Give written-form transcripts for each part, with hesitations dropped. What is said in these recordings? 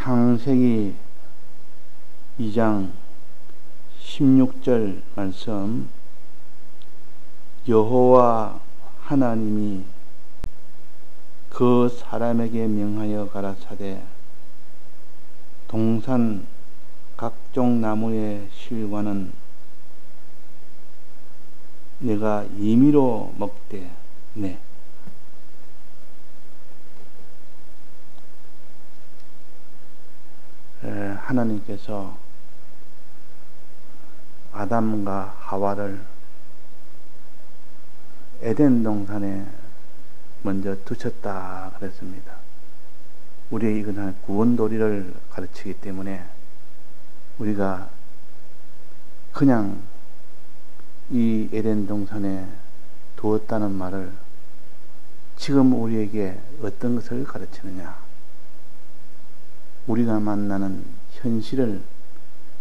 창세기 2장 16절 말씀, 여호와 하나님이 그 사람에게 명하여 가라사대 동산 각종 나무의 실과는 내가 임의로 먹되 네. 하나님께서 아담과 하와를 에덴 동산에 먼저 두셨다 그랬습니다. 우리의 이건 구원도리를 가르치기 때문에 우리가 그냥 이 에덴 동산에 두었다는 말을 지금 우리에게 어떤 것을 가르치느냐? 우리가 만나는 현실을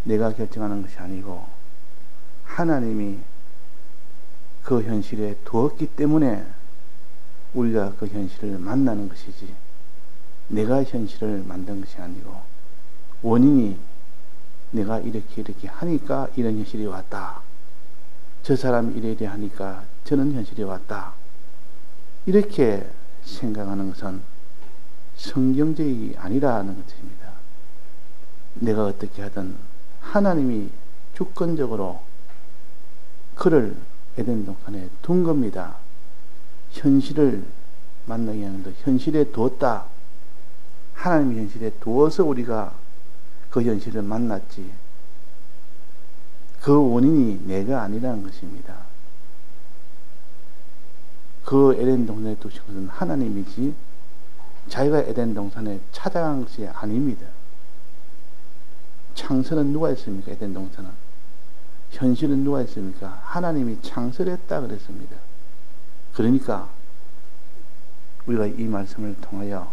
내가 결정하는 것이 아니고 하나님이 그 현실에 두었기 때문에 우리가 그 현실을 만나는 것이지 내가 현실을 만든 것이 아니고 원인이 내가 이렇게 하니까 이런 현실이 왔다. 저 사람이 이래 하니까 저는 현실이 왔다. 이렇게 생각하는 것은 성경적이 아니라는 것입니다. 내가 어떻게 하든 하나님이 주권적으로 그를 에덴 동산에 둔 겁니다. 현실을 만나게 하는 것, 현실에 두었다. 하나님이 현실에 두어서 우리가 그 현실을 만났지. 그 원인이 내가 아니라는 것입니다. 그 에덴 동산에 두신 것은 하나님이지 자기가 에덴 동산에 찾아간 것이 아닙니다. 창설은 누가 했습니까? 에덴 동산은. 현실은 누가 했습니까? 하나님이 창설했다 그랬습니다. 그러니까 우리가 이 말씀을 통하여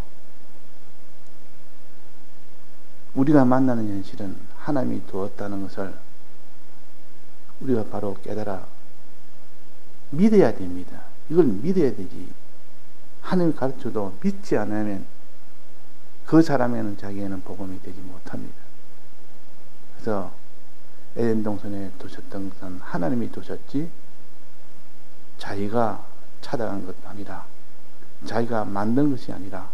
우리가 만나는 현실은 하나님이 두었다는 것을 우리가 바로 깨달아 믿어야 됩니다. 이걸 믿어야 되지. 하나님이 가르쳐도 믿지 않으면 그 사람에는 자기에는 복음이 되지 못합니다. 그래서 에덴 동산에 두셨던 것은 하나님이 두셨지 자기가 찾아간 것도 아니라 자기가 만든 것이 아니라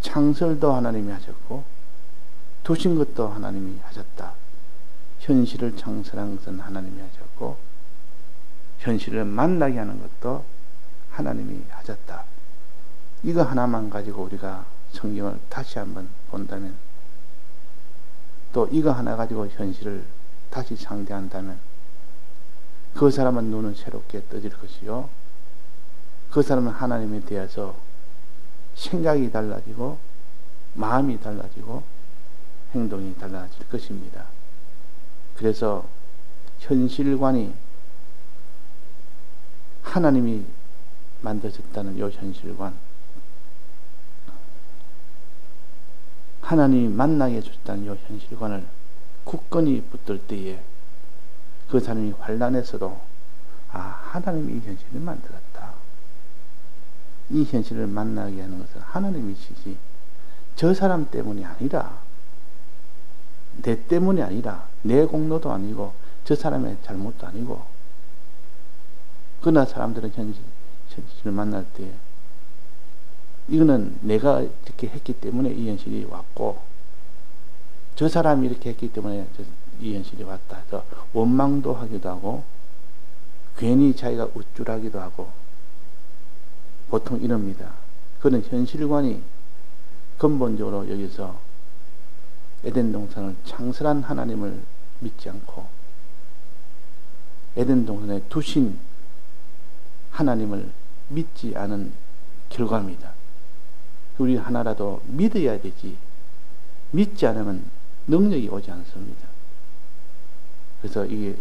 창설도 하나님이 하셨고 두신 것도 하나님이 하셨다. 현실을 창설한 것은 하나님이 하셨고 현실을 만나게 하는 것도 하나님이 하셨다. 이거 하나만 가지고 우리가 성경을 다시 한번 본다면 또 이거 하나 가지고 현실을 다시 상대한다면 그 사람은 눈은 새롭게 떠질 것이요 그 사람은 하나님에 대해서 생각이 달라지고 마음이 달라지고 행동이 달라질 것입니다. 그래서 현실관이 하나님이 만드셨다는 이 현실관, 하나님이 만나게 해줬다는 이 현실관을 굳건히 붙들 때에 그 사람이 환난에서도 하나님이 이 현실을 만들었다. 이 현실을 만나게 하는 것은 하나님이시지 저 사람 때문이 아니라 내 때문이 아니라 내 공로도 아니고 저 사람의 잘못도 아니고 그러나 사람들은 현실을 만날 때 이거는 내가 이렇게 했기 때문에 이 현실이 왔고 저 사람이 이렇게 했기 때문에 이 현실이 왔다 해서 원망도 하기도 하고 괜히 자기가 우쭐하기도 하고 보통 이럽니다. 그는 현실관이 근본적으로 여기서 에덴 동산을 창설한 하나님을 믿지 않고 에덴 동산에 두신 하나님을 믿지 않은 결과입니다. 우리 하나라도 믿어야 되지 믿지 않으면 능력이 오지 않습니다. 그래서 이게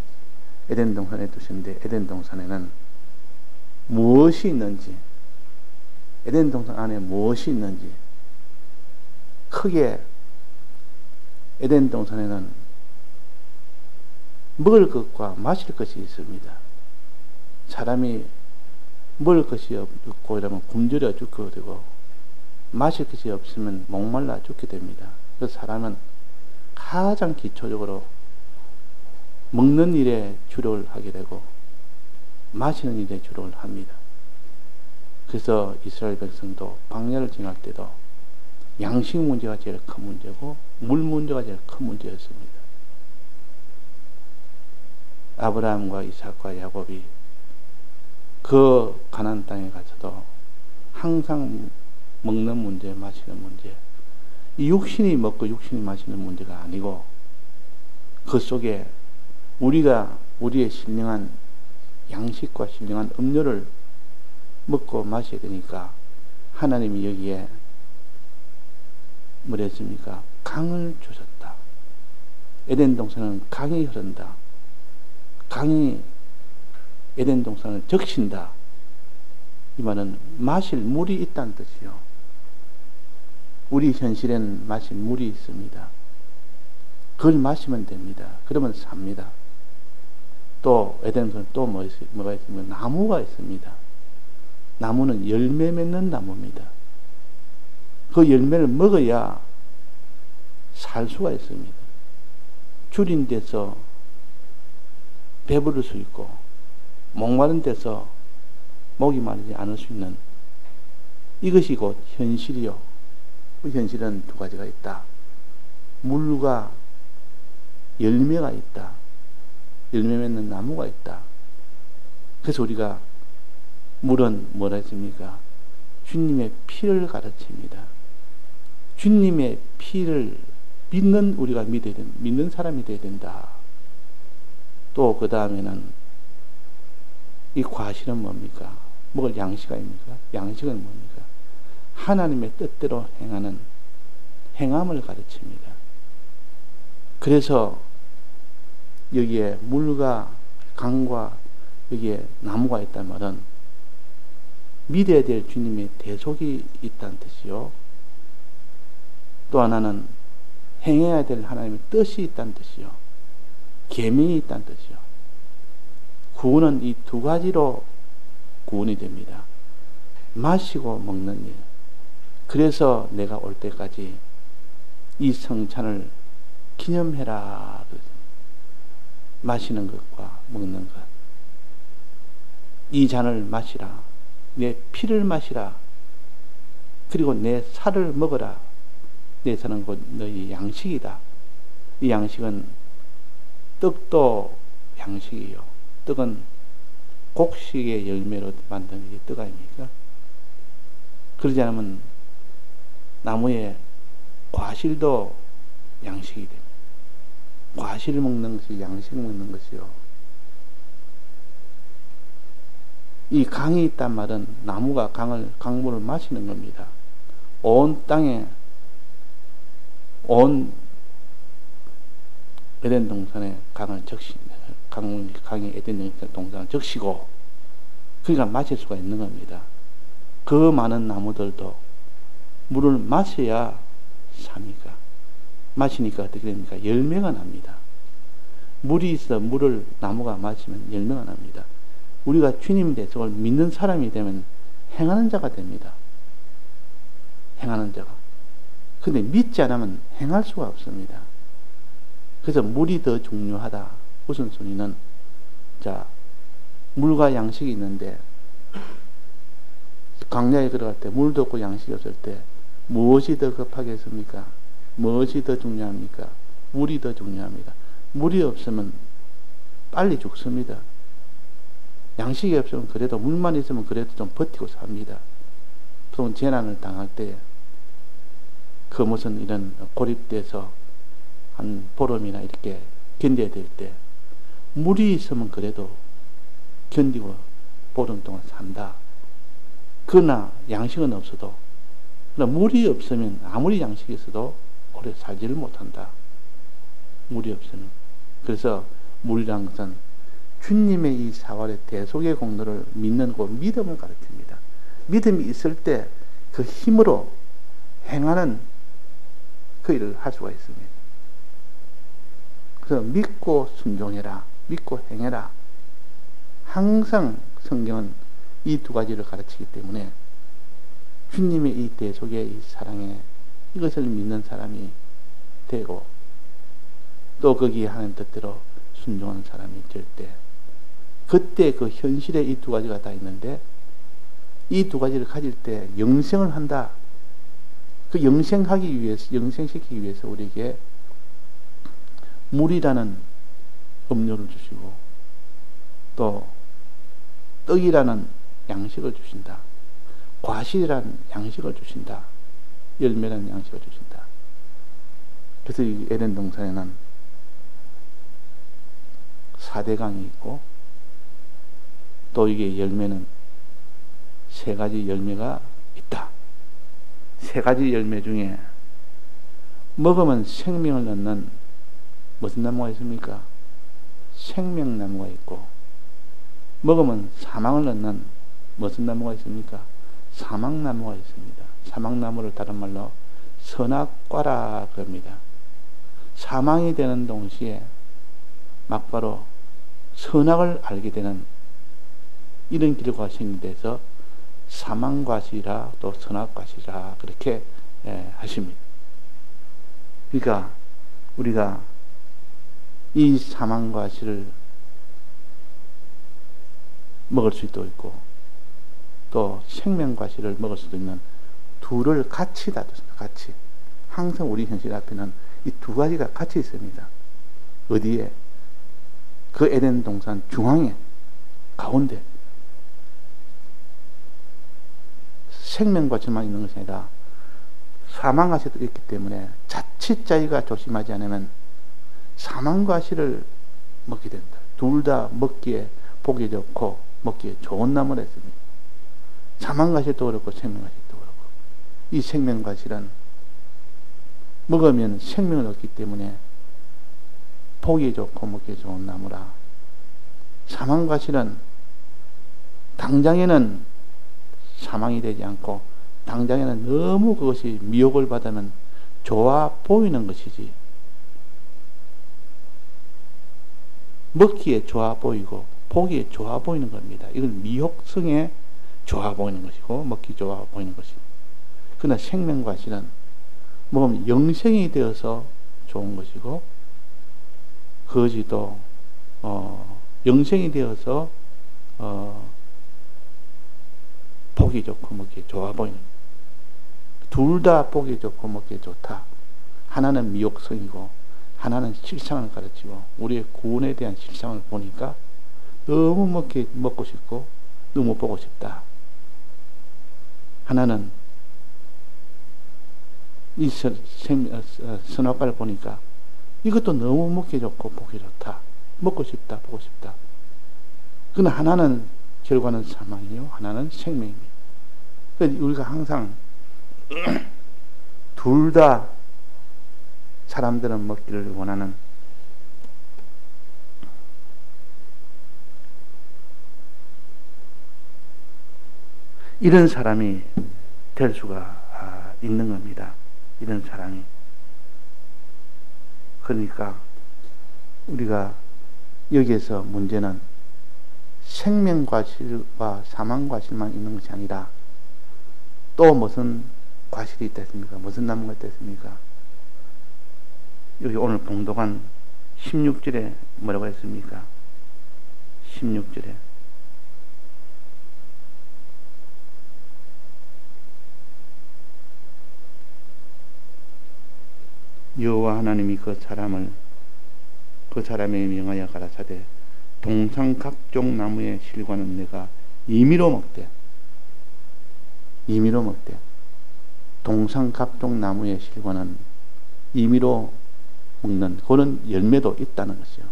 에덴 동산에 두셨는데 에덴 동산에는 무엇이 있는지 에덴 동산 안에 무엇이 있는지 크게 에덴 동산에는 먹을 것과 마실 것이 있습니다. 사람이 먹을 것이 없고 이러면 굶주려 죽게 되고 마실 것이 없으면 목말라 죽게 됩니다. 그래서 사람은 가장 기초적으로 먹는 일에 주력을 하게 되고 마시는 일에 주력을 합니다. 그래서 이스라엘 백성도 광야를 지날 때도 양식 문제가 제일 큰 문제고 물 문제가 제일 큰 문제였습니다. 아브라함과 이삭과 야곱이 그 가나안 땅에 가서도 항상 먹는 문제, 마시는 문제, 이 육신이 먹고 육신이 마시는 문제가 아니고 그 속에 우리가 우리의 신령한 양식과 신령한 음료를 먹고 마셔야 되니까 하나님이 여기에 뭐랬습니까? 강을 주셨다. 에덴 동산은 강이 흐른다. 강이 에덴 동산을 적신다. 이 말은 마실 물이 있다는 뜻이요. 우리 현실에는 마실 물이 있습니다. 그걸 마시면 됩니다. 그러면 삽니다. 또 에덴 동산은 또 뭐가 있습니까? 나무가 있습니다. 나무는 열매 맺는 나무입니다. 그 열매를 먹어야 살 수가 있습니다. 줄인 데서 배부를 수 있고 목마른 데서 목이 마르지 않을 수 있는 이것이 곧 현실이요. 그 현실은 두 가지가 있다. 물과 열매가 있다. 열매 맺는 나무가 있다. 그래서 우리가 물은 뭐라 했습니까? 주님의 피를 가르칩니다. 주님의 피를 믿는 우리가 믿는 사람이 되어야 된다. 또 그 다음에는 이 과실은 뭡니까? 먹을 양식 아닙니까? 양식은 뭡니까? 하나님의 뜻대로 행하는 행함을 가르칩니다. 그래서 여기에 물과 강과 여기에 나무가 있단 말은 믿어야 될 주님의 대속이 있다는 뜻이요. 또 하나는 행해야 될 하나님의 뜻이 있다는 뜻이요. 계명이 있다는 뜻이요. 구원은 이 두 가지로 구원이 됩니다. 마시고 먹는 일. 그래서 내가 올 때까지 이 성찬을 기념해라. 마시는 것과 먹는 것. 이 잔을 마시라. 내 피를 마시라. 그리고 내 살을 먹어라. 내 살은 곧 너희 양식이다. 이 양식은 떡도 양식이요. 떡은 곡식의 열매로 만든 게 떡 아닙니까? 그러지 않으면 나무의 과실도 양식이 됩니다. 과실을 먹는 것이 양식 먹는 것이요. 이 강이 있단 말은 나무가 강물을 마시는 겁니다. 온 땅에 온 에덴 동산에 강이 에덴 동산을 적시고 그러니까 마실 수가 있는 겁니다. 그 많은 나무들도 물을 마셔야 삽니까? 마시니까 어떻게 됩니까? 열매가 납니다. 물이 있어 물을 나무가 마시면 열매가 납니다. 우리가 주님 대속을 믿는 사람이 되면 행하는 자가 됩니다. 행하는 자가. 근데 믿지 않으면 행할 수가 없습니다. 그래서 물이 더 중요하다. 우선순위는 자 물과 양식이 있는데 광야에 들어갈 때 물도 없고 양식이 없을 때 무엇이 더 급하겠습니까? 무엇이 더 중요합니까? 물이 더 중요합니다. 물이 없으면 빨리 죽습니다. 양식이 없으면 그래도 물만 있으면 그래도 좀 버티고 삽니다. 보통 재난을 당할 때 그 무슨 이런 고립돼서 한 보름이나 이렇게 견뎌야 될 때 물이 있으면 그래도 견디고 보름 동안 산다. 그러나 양식은 없어도 그러나 물이 없으면 아무리 양식이 있어도 오래 살지를 못한다. 물이 없으면. 그래서 물이란 것은 주님의 이 사활의 대속의 공로를 믿는 그 믿음을 가르칩니다. 믿음이 있을 때 그 힘으로 행하는 그 일을 할 수가 있습니다. 그래서 믿고 순종해라. 믿고 행해라. 항상 성경은 이 두 가지를 가르치기 때문에 주님의 이 대속의 이 사랑에 이것을 믿는 사람이 되고 또 거기에 하는 뜻대로 순종하는 사람이 될 때 그때 그 현실에 이 두 가지가 다 있는데 이 두 가지를 가질 때 영생을 한다. 그 영생하기 위해서, 영생시키기 위해서 우리에게 물이라는 음료를 주시고 또 떡이라는 양식을 주신다. 과실이라는 양식을 주신다. 열매라는 양식을 주신다. 그래서 이 에덴 동산에는 4대강이 있고 또 이게 열매는 3가지 열매가 있다. 3가지 열매 중에 먹으면 생명을 얻는 무슨 나무가 있습니까? 생명나무가 있고 먹으면 사망을 얻는 무슨 나무가 있습니까? 사망나무가 있습니다. 사망나무를 다른 말로 선악과라 그럽니다. 사망이 되는 동시에 막바로 선악을 알게 되는 이런 결과가 생겨서 사망과실이라 또 선악과실이라 그렇게 하십니다. 그러니까 우리가 이 사망과실을 먹을 수도 있고 또 생명과실을 먹을 수도 있는 둘을 같이 놔뒀습니다. 같이. 항상 우리 현실 앞에는 이 두 가지가 같이 있습니다. 어디에? 그 에덴 동산 중앙에 가운데 생명과실만 있는 것이 아니라 사망과실도 있기 때문에 자칫 자기가 조심하지 않으면 사망과실을 먹게 된다. 둘 다 먹기에 보기 좋고 먹기에 좋은 나무라 했습니다. 사망과실도 그렇고 생명과실도 그렇고 이 생명과실은 먹으면 생명을 얻기 때문에 보기 좋고 먹기 좋은 나무라. 사망과실은 당장에는 사망이 되지 않고 당장에는 너무 그것이 미혹을 받으면 좋아 보이는 것이지 먹기에 좋아 보이고 보기에 좋아 보이는 겁니다. 이건 미혹성에 좋아 보이는 것이고 먹기 좋아 보이는 것입니다. 그러나 생명과실은 먹으면 영생이 되어서 좋은 것이고 그것이도 영생이 되어서 보기 좋고 먹기 좋아 보이는 둘 다 보기 좋고 먹기 좋다. 하나는 미혹성이고 하나는 실상을 가르치고 우리의 구원에 대한 실상을 보니까 너무 먹고 싶고 너무 보고 싶다. 하나는 이 선악과를 보니까 이것도 너무 먹기 좋고 보기 좋다. 먹고 싶다. 보고 싶다. 그러나 하나는 결과는 사망이요 하나는 생명입니다. 그래서 우리가 항상 둘 다 사람들은 먹기를 원하는 이런 사람이 될 수가 있는 겁니다. 이런 사람이. 그러니까 우리가 여기에서 문제는 생명과실과 사망과실만 있는 것이 아니라 또 무슨 과실이 있다 했습니까? 무슨 나무가 있다 했습니까? 여기 오늘 봉독한 16절에 뭐라고 했습니까? 16절에 여호와 하나님이 그 사람에 명하여 가라사대 동상 각종 나무의 실과는 내가 임의로 먹되 동상 각종 나무의 실과는 임의로 먹는 그런 열매도 있다는 것이요.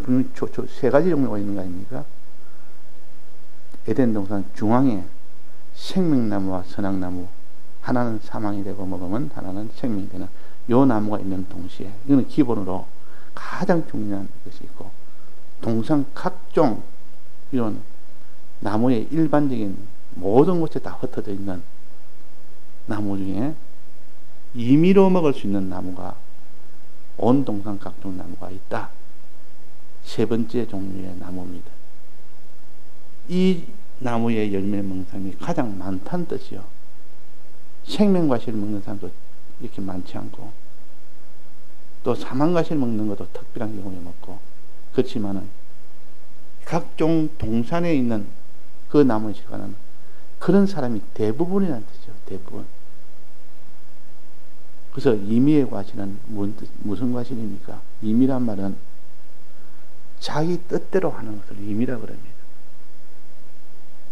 분명히 3가지 종류가 있는 거 아닙니까? 에덴 동산 중앙에 생명나무와 선악나무 하나는 사망이 되고 먹으면 하나는 생명이 되는 요 나무가 있는 동시에 이거는 기본으로 가장 중요한 것이 있고 동상 각종 이런 나무의 일반적인 모든 곳에 다 흩어져 있는 나무 중에 임의로 먹을 수 있는 나무가 온 동상 각종 나무가 있다. 3번째 종류의 나무입니다. 이 나무의 열매 명상이 가장 많다는 뜻이요. 생명과실을 먹는 사람도 이렇게 많지 않고, 또 사망과실을 먹는 것도 특별한 경우에 먹고, 그렇지만은 각종 동산에 있는 그 나무의 실과는 그런 사람이 대부분이라는 뜻이죠. 대부분. 그래서 임의의 과실은 무슨 과실입니까? 임의란 말은 자기 뜻대로 하는 것을 임의라고 그럽니다.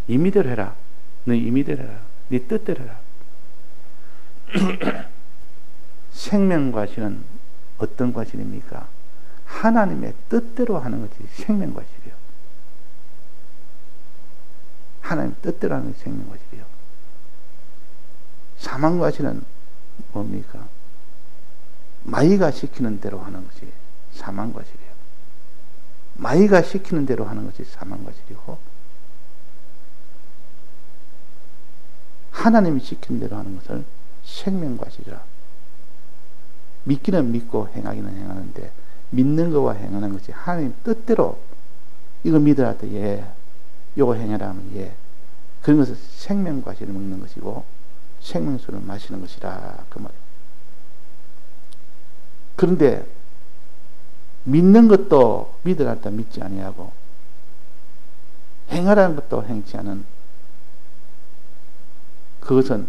임의대로 해라. 너 임의대로 해라. 네 뜻대로 해라. 생명과실은 어떤 과실입니까? 하나님의 뜻대로 하는 것이 생명과실이요. 하나님 뜻대로 하는 것이 생명과실이요. 사망과실은 뭡니까? 마귀가 시키는 대로 하는 것이 사망과실이에요. 마귀가 시키는 대로 하는 것이 사망과실이고, 하나님이 시키는 대로 하는 것을 생명과실이라. 믿기는 믿고 행하기는 행하는데, 믿는 것과 행하는 것이 하나님 뜻대로 이거 믿으라 할 때 예, 이거 행하라 하면 예, 그런 것을 생명과실을 먹는 것이고 생명수를 마시는 것이라 그 말이에요. 그런데 믿는 것도 믿으라 할 때 믿지 아니하고 행하라는 것도 행치 않은 그것은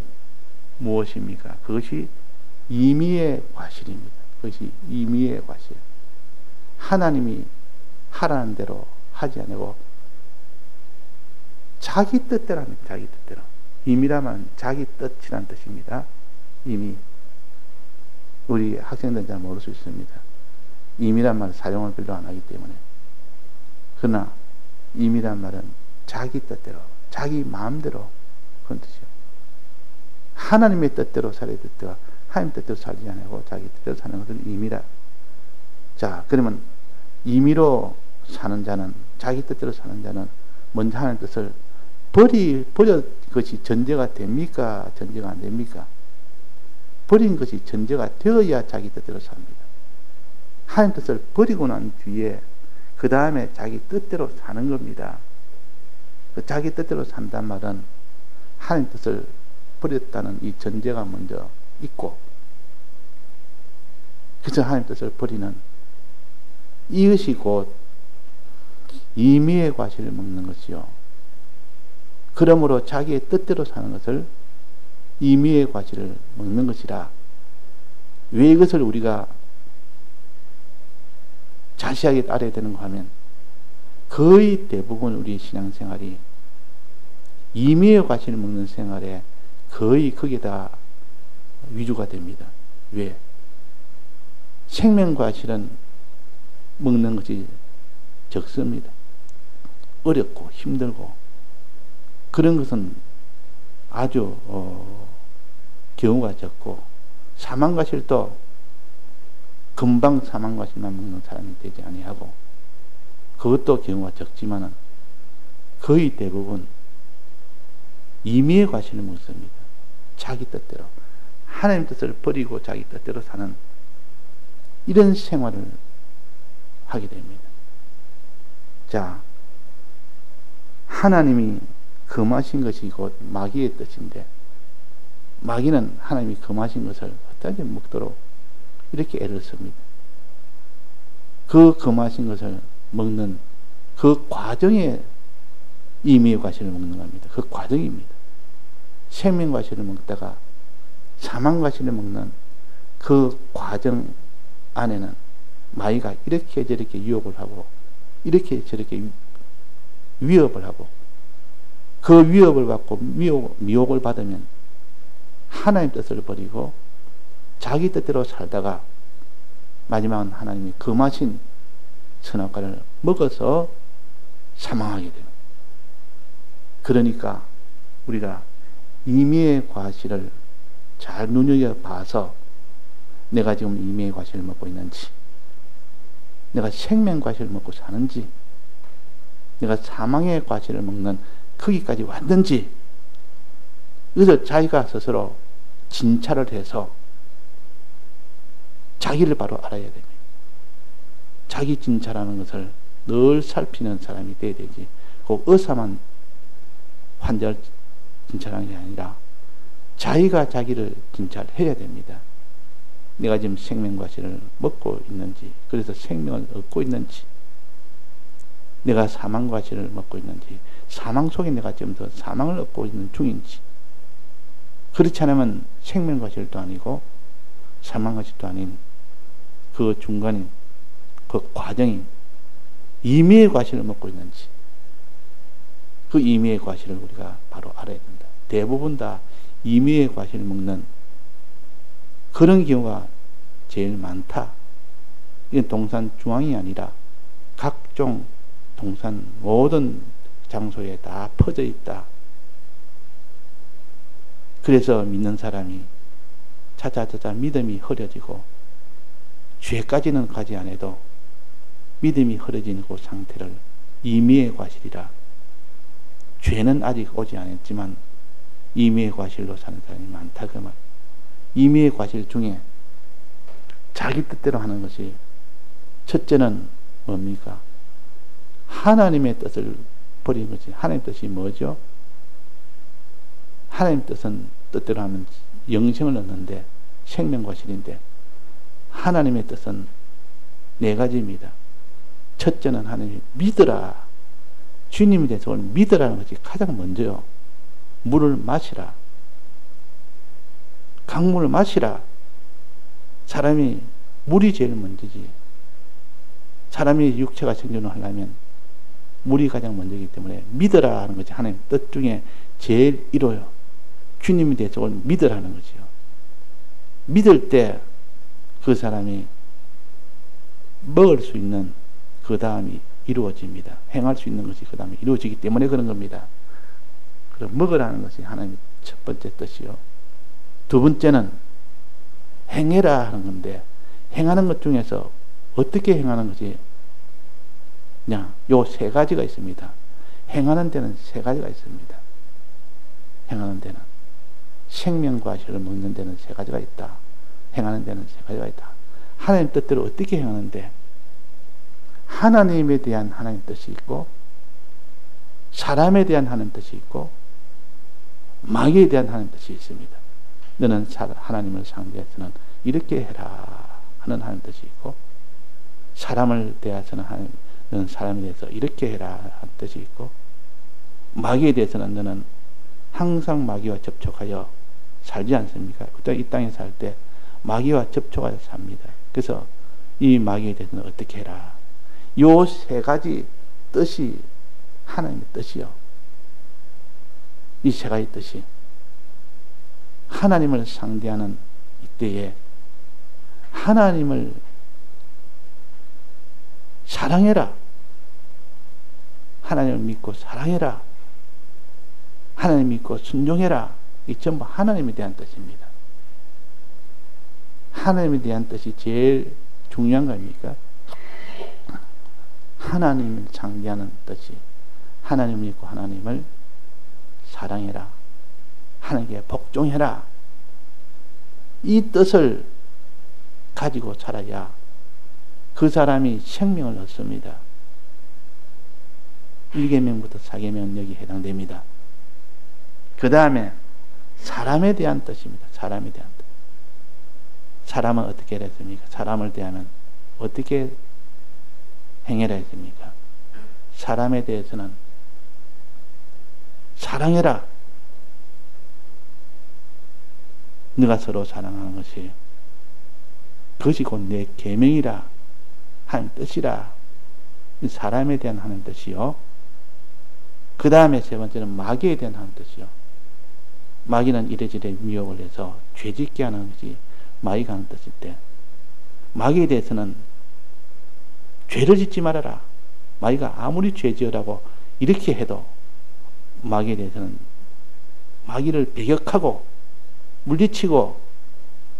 무엇입니까? 그것이 임의의 과실입니다. 그것이 임의의 과실. 하나님이 하라는 대로 하지 않고 자기 뜻대로 합니다. 자기 뜻대로. 임의라면 자기 뜻이란 뜻입니다. 임의. 우리 학생들은 잘 모를 수 있습니다. 임의란 말을 사용을 별로 안 하기 때문에. 그러나 임의란 말은 자기 뜻대로, 자기 마음대로 그런 뜻이요. 하나님의 뜻대로 살아야 뜻대로, 하나님 뜻대로 살지 않고 자기 뜻대로 사는 것을 임의라. 자, 그러면 임의로 사는 자는, 자기 뜻대로 사는 자는 먼저 하나님 뜻을 버려 것이 전제가 됩니까? 전제가 안 됩니까? 버린 것이 전제가 되어야 자기 뜻대로 삽니다. 하나님 뜻을 버리고 난 뒤에 그 다음에 자기 뜻대로 사는 겁니다. 그 자기 뜻대로 산단 말은 하나님 뜻을 버렸다는 이 전제가 먼저 있고, 그래서 하나님 뜻을 버리는 이것이 곧 임의의 과실을 먹는 것이요. 그러므로 자기의 뜻대로 사는 것을 임의의 과실을 먹는 것이라. 왜 이것을 우리가 자세하게 알아야 되는가 하면 거의 대부분 우리 신앙생활이 임의의 과실을 먹는 생활에 거의 그게 다 위주가 됩니다. 왜? 생명과실은 먹는 것이 적습니다. 어렵고 힘들고 그런 것은 아주 경우가 적고, 사망과실도 금방 사망과실만 먹는 사람이 되지 아니하고 그것도 경우가 적지만은 거의 대부분 임의의 과실을 먹습니다. 자기 뜻대로 하나님 뜻을 버리고 자기 뜻대로 사는 이런 생활을 하게 됩니다. 자, 하나님이 금하신 것이 곧 마귀의 뜻인데, 마귀는 하나님이 금하신 것을 어떻게 먹도록 이렇게 애를 씁니다. 그 금하신 것을 먹는 그 과정에 임의의 과실을 먹는 겁니다. 그 과정입니다. 생명과실을 먹다가 사망과실을 먹는 그 과정 안에는 마귀가 이렇게 저렇게 유혹을 하고 이렇게 저렇게 위협을 하고, 그 위협을 받고 미혹을 받으면 하나님 뜻을 버리고 자기 뜻대로 살다가 마지막은 하나님이 금하신 선악과를 먹어서 사망하게 됩니다. 그러니까 우리가 임의의 과실을 잘 눈여겨봐서 내가 지금 임의의 과실을 먹고 있는지, 내가 생명 과실을 먹고 사는지, 내가 사망의 과실을 먹는 거기까지 왔는지, 그래서 자기가 스스로 진찰을 해서 자기를 바로 알아야 됩니다. 자기 진찰하는 것을 늘 살피는 사람이 돼야 되지, 꼭 의사만 환자를 진찰하는 게 아니라 자기가 자기를 진찰해야 됩니다. 내가 지금 생명과실을 먹고 있는지, 그래서 생명을 얻고 있는지, 내가 사망과실을 먹고 있는지, 사망 속에 내가 지금 더 사망을 얻고 있는 중인지, 그렇지 않으면 생명과실도 아니고 사망과실도 아닌 그 중간인 그 과정인 임의의 과실을 먹고 있는지, 그 임의의 과실을 우리가 바로 알아야 된다. 대부분 다 임의의 과실을 먹는 그런 경우가 제일 많다. 이건 동산 중앙이 아니라 각종 동산 모든 장소에 다 퍼져 있다. 그래서 믿는 사람이 차차차차 믿음이 흐려지고 죄까지는 가지 않아도 믿음이 흐려지는 그 상태를 임의의 과실이라, 죄는 아직 오지 않았지만 임의의 과실로 사는 사람이 많다 그 말. 임의의 과실 중에 자기 뜻대로 하는 것이, 첫째는 뭡니까? 하나님의 뜻을 버린 것이. 하나님의 뜻이 뭐죠? 하나님 뜻은 뜻대로 하면 영생을 얻는데 생명과실인데, 하나님의 뜻은 네 가지입니다. 첫째는 하나님이 믿으라. 주님에 대해서 믿으라는 것이 가장 먼저요. 물을 마시라. 강물을 마시라. 사람이 물이 제일 먼저지. 사람이 육체가 생존을 하려면 물이 가장 먼저이기 때문에 믿으라 하는 것이 하나님 뜻 중에 제일 1호요. 주님에 대해서 믿으라는 거지요. 믿을 때 그 사람이 먹을 수 있는 그 다음이 이루어집니다. 행할 수 있는 것이 그 다음에 이루어지기 때문에 그런 겁니다. 그럼 먹으라는 것이 하나님의 첫 번째 뜻이요. 두 번째는 행해라 하는 건데, 행하는 것 중에서 어떻게 행하는 것이 그냥 요 세 가지가 있습니다. 행하는 데는 세 가지가 있습니다. 행하는 데는 생명과실을 먹는 데는 세 가지가 있다. 행하는 데는 세 가지가 있다. 하나님 뜻대로 어떻게 행하는데, 하나님에 대한 하나님 뜻이 있고, 사람에 대한 하나님 뜻이 있고, 마귀에 대한 하나님 뜻이 있습니다. 너는 하나님을 상대해서는 이렇게 해라 하는 하나님 뜻이 있고, 사람을 대해서는 너는 사람에 대해서 이렇게 해라 하는 뜻이 있고, 마귀에 대해서는 너는 항상 마귀와 접촉하여 살지 않습니까? 그때 이 땅에 살 때 마귀와 접촉하여 삽니다. 그래서 이 마귀에 대해서는 어떻게 해라. 요 세 가지 뜻이 하나님의 뜻이요. 이 세 가지 뜻이 하나님을 상대하는 이때에 하나님을 사랑해라. 하나님을 믿고 사랑해라. 하나님 믿고 순종해라. 이 전부 하나님에 대한 뜻입니다. 하나님에 대한 뜻이 제일 중요한 거 아닙니까? 하나님을 상대하는 뜻이 하나님을 믿고 하나님을 사랑해라. 하나님께 복종해라. 이 뜻을 가지고 살아야 그 사람이 생명을 얻습니다. 1계명부터 4계명 여기 해당됩니다. 그 다음에 사람에 대한 뜻입니다. 사람에 대한 뜻. 사람은 어떻게 했습니까? 사람을 대하면 어떻게 행해라 했습니까? 사람에 대해서는 사랑해라. 네가 서로 사랑하는 것이 그것이 곧 내 계명이라 하는 뜻이라. 사람에 대한 하는 뜻이요. 그 다음에 세 번째는 마귀에 대한 하는 뜻이요. 마귀는 이래저래 미혹을 해서 죄짓게 하는 것이 마귀가 하는 뜻일 때, 마귀에 대해서는 죄를 짓지 말아라. 마귀가 아무리 죄 지으라고 이렇게 해도 마귀에 대해서는 마귀를 배격하고 물리치고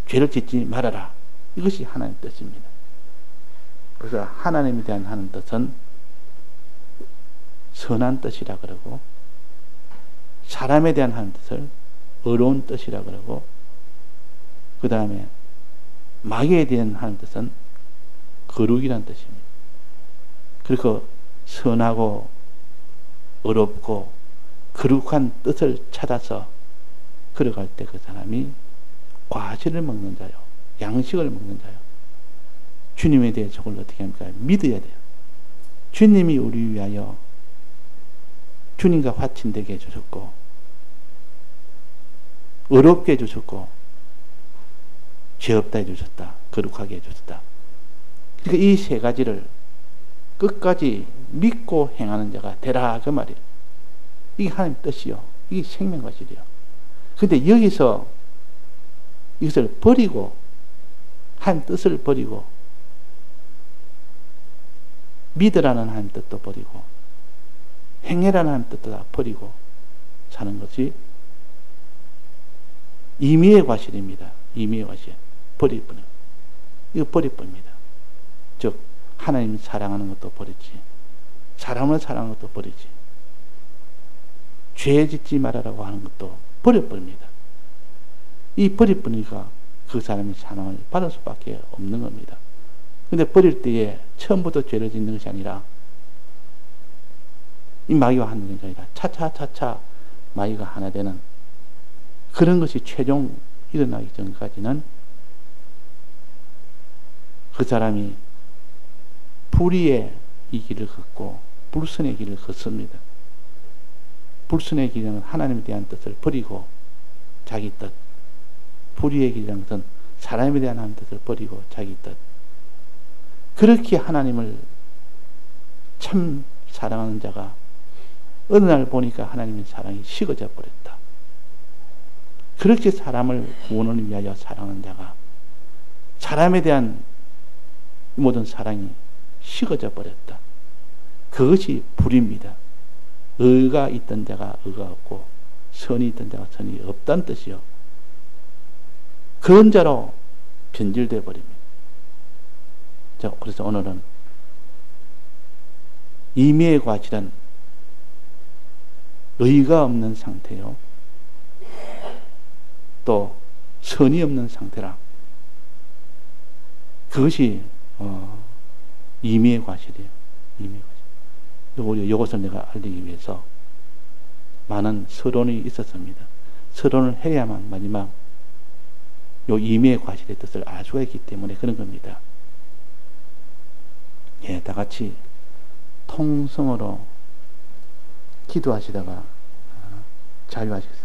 죄를 짓지 말아라. 이것이 하나님의 뜻입니다. 그래서 하나님에 대한 하는 뜻은 선한 뜻이라 그러고, 사람에 대한 하는 뜻을 의로운 뜻이라 그러고, 그 다음에 마귀에 대한 하는 뜻은 거룩이라는 뜻입니다. 그리고 선하고 의롭고 거룩한 뜻을 찾아서 걸어갈 때 그 사람이 과실을 먹는 자요, 양식을 먹는 자요. 주님에 대해 저걸 어떻게 합니까? 믿어야 돼요. 주님이 우리 위하여 주님과 화친되게 해주셨고, 의롭게 해주셨고, 죄 없다 해주셨다, 거룩하게 해주셨다. 그러니까 이 세 가지를 끝까지 믿고 행하는 자가 되라, 그 말이에요. 이게 하나님 뜻이요, 이게 생명과실이요. 근데 여기서 이것을 버리고, 하나님 뜻을 버리고, 믿으라는 하나님 뜻도 버리고, 행해라는 하나님 뜻도 다 버리고 사는 것이 임의의 과실입니다. 임의의 과실. 버릴 뿐이에요. 이거 버릴 뿐입니다. 즉, 하나님 사랑하는 것도 버리지, 사람을 사랑하는 것도 버리지, 죄 짓지 말아라고 하는 것도 버려버립니다. 이 버릴 뿐이니까 그 사람이 사랑을 받을 수밖에 없는 겁니다. 근데 버릴 때에 처음부터 죄를 짓는 것이 아니라 이 마귀와 하는 것이 아니라 차차차차 마귀가 하나 되는 그런 것이 최종 일어나기 전까지는 그 사람이 불의의 이 길을 걷고 불선의 길을 걷습니다. 불선의 길은 하나님에 대한 뜻을 버리고 자기 뜻, 불의의 길이라는 것은 사람에 대한 하나님 뜻을 버리고 자기 뜻. 그렇게 하나님을 참 사랑하는 자가 어느 날 보니까 하나님의 사랑이 식어져 버렸다. 그렇게 사람을 구원을 위하여 사랑하는 자가 사람에 대한 모든 사랑이 식어져 버렸다. 그것이 불입니다. 의가 있던 자가 의가 없고 선이 있던 자가 선이 없다는 뜻이요. 그런 자로 변질되어 버립니다. 자, 그래서 오늘은 임의의 과실은 의가 없는 상태요, 또 선이 없는 상태라. 그것이 임의의 과실이에요. 임의의 과실. 이것을 내가 알리기 위해서 많은 서론이 있었습니다. 서론을 해야만 마지막 요 임의의 과실의 뜻을 알 수가 있기 때문에 그런 겁니다. 예, 다 같이 통성으로 기도하시다가 자유하시겠습니다.